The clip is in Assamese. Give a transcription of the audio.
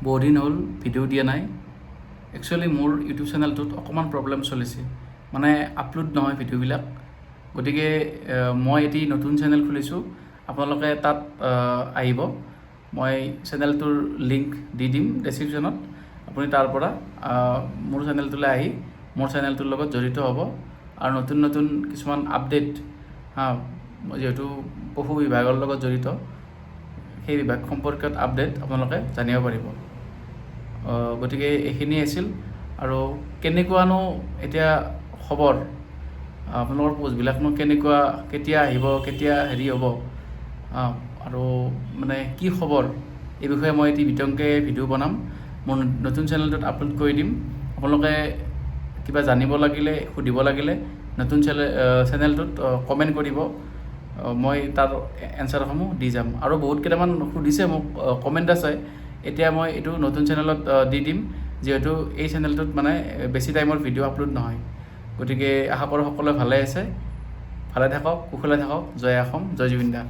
বহুদিন হ'ল ভিডিঅ' দিয়া নাই। একচুৱেলি মোৰ ইউটিউব চেনেলটোত অকণমান প্ৰব্লেম চলিছে, মানে আপলোড নহয় ভিডিঅ'বিলাক। গতিকে মই এটি নতুন চেনেল খুলিছোঁ, আপোনালোকে তাত আহিব। মই চেনেলটোৰ লিংক দি দিম ডেছক্ৰিপশ্যনত। আপুনি তাৰ পৰা মোৰ চেনেলটোলৈ আহি মোৰ চেনেলটোৰ লগত জড়িত হ'ব আৰু নতুন নতুন কিছুমান আপডেট, যিহেতু পশু বিভাগৰ লগত জড়িত, সেই বিভাগ সম্পৰ্কীয় আপডেট আপোনালোকে জানিব পাৰিব। গতিকে এইখিনি আছিল। আৰু কেনেকুৱানো এতিয়া খবৰ, আপোনালোকৰ পোষ্টবিলাকনো কেনেকুৱা, কেতিয়া আহিব, কেতিয়া হেৰি হ'ব, আৰু মানে কি খবৰ, এই বিষয়ে মই এটি বিতংকৈ ভিডিঅ' বনাম, মোৰ নতুন চেনেলটোত আপলোড কৰি দিম। আপোনালোকে কিবা জানিব লাগিলে, সুধিব লাগিলে নতুন চেনেলটোত কমেণ্ট কৰিব, মই তাৰ এনচাৰসমূহ দি যাম। আৰু বহুত কেইটামান সুধিছে মোক, কমেণ্ট আছে, এতিয়া মই এইটো নতুন চেনেলত দি দিম, যিহেতু এই চেনেলটোত মানে বেছি টাইমৰ ভিডিঅ' আপলোড নহয়। গতিকে আশা কৰোঁ সকলোৱে ভালে আছে, ভালে থাকক, কুশলে থাকক। জয় অসম, জয় জুবিন দা।